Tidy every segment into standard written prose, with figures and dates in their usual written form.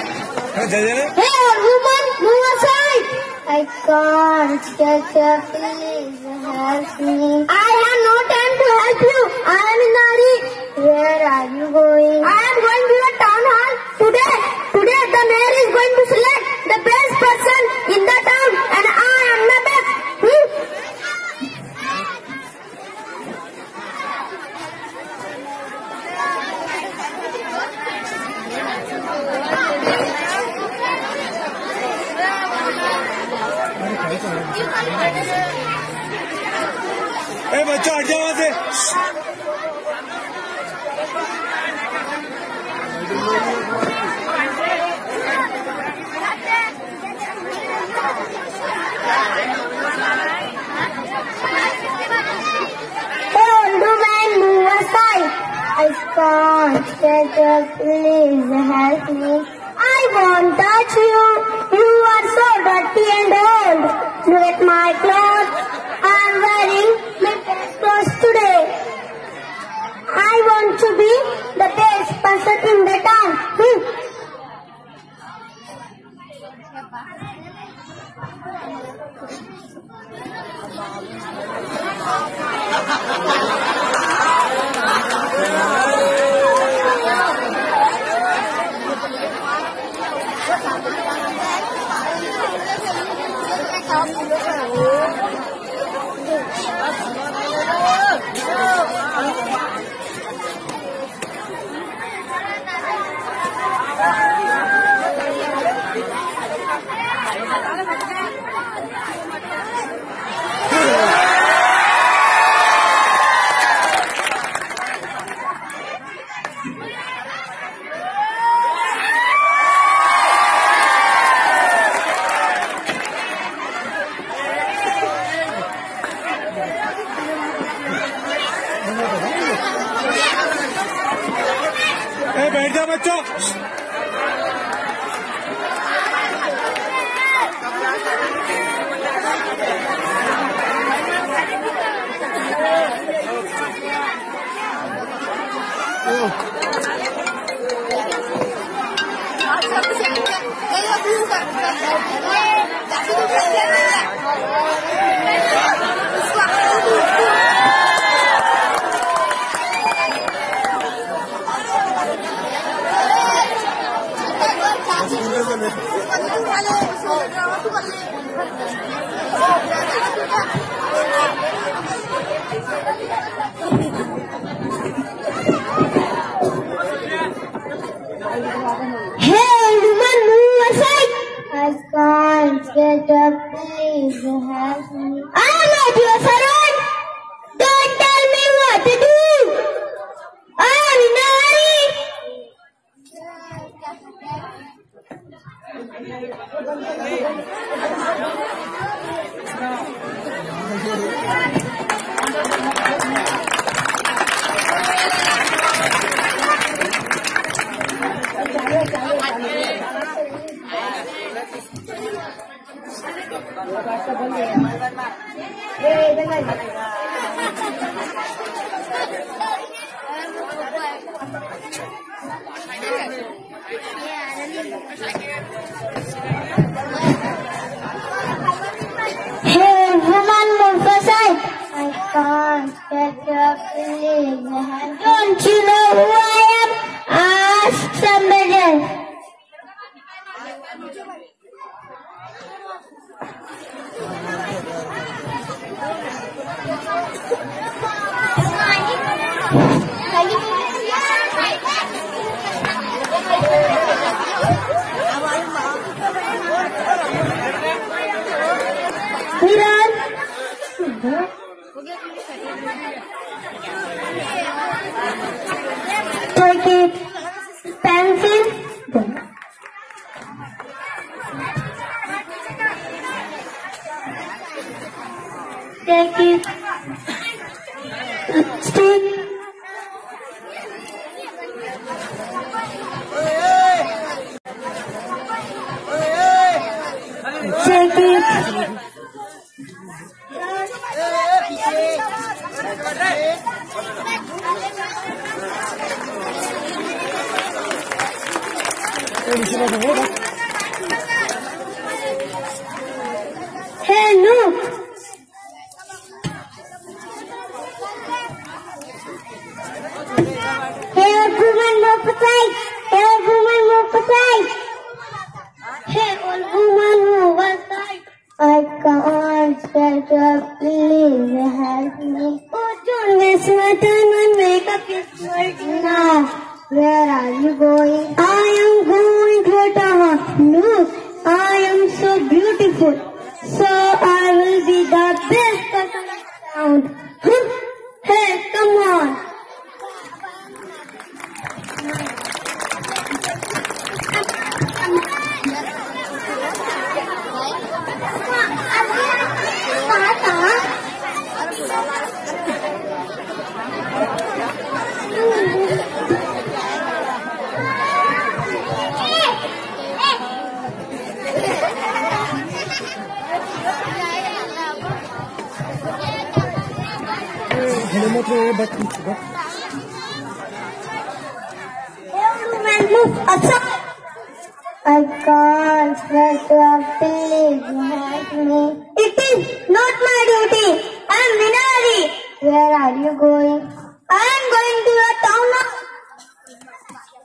Hey, woman, move aside. I can't catch up. Please help me. I have no time to help you. I am in a hurry. Where are you going? I am going to the town hall today. Today the mayor is going to select the best person in the town, and I am the best. बच्चा हट जाओ वहां से। I can't catch up. Please help me. I won't touch you. You are so dirty and old. Look at my clothes. I am wearing my best clothes today. I want to be the best person in the town. बैठ जा बच्चों। I can't get up. Please help me. I am not your servant. Don't tell me what to do. I am in a hurry. Hey, woman, move aside. I can't get up. Please help. Don't you know who I am? Ask somebody. Miran, take it, pencil, take it, stick, take it. beautiful. So I will be the best person around. Hey, come on. Move aside. I can't get your feelings. Help me. It is not my duty. I am Minari. Where are you going? I am going to a town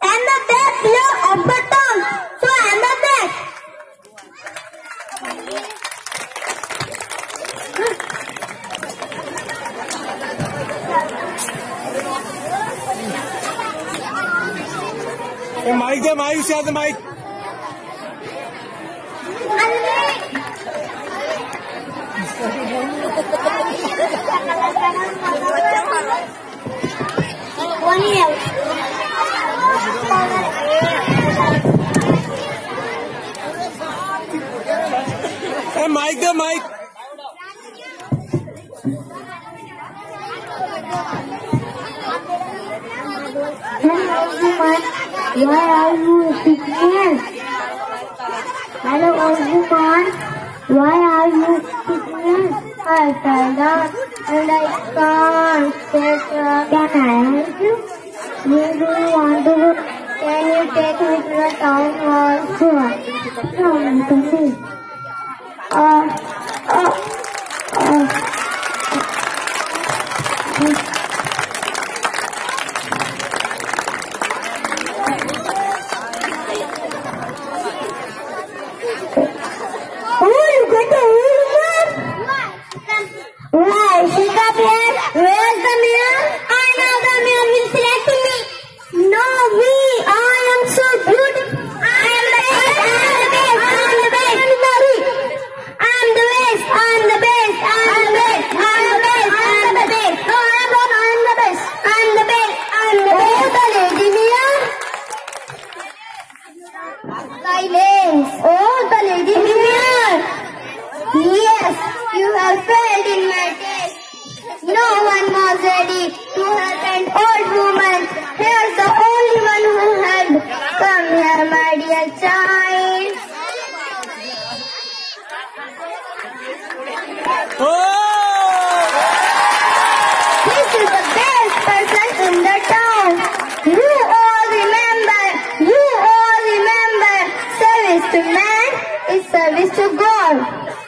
and the best player of the town. So I am the best. The mic, you share the mic. The mic. Why are you speaking? Hello, everyone. Why are you speaking? I fell down and I can't get up. Can I help you? You do want to go? Can you take me to the town hall? Sure. Come to me. Silence! Oh, the lady here! Yes, you have failed in my test. No one was ready to help an old woman. Here's the only one who helped. Come here, my dear child. This is the best person in the town. You all remember. Service to man is service to God.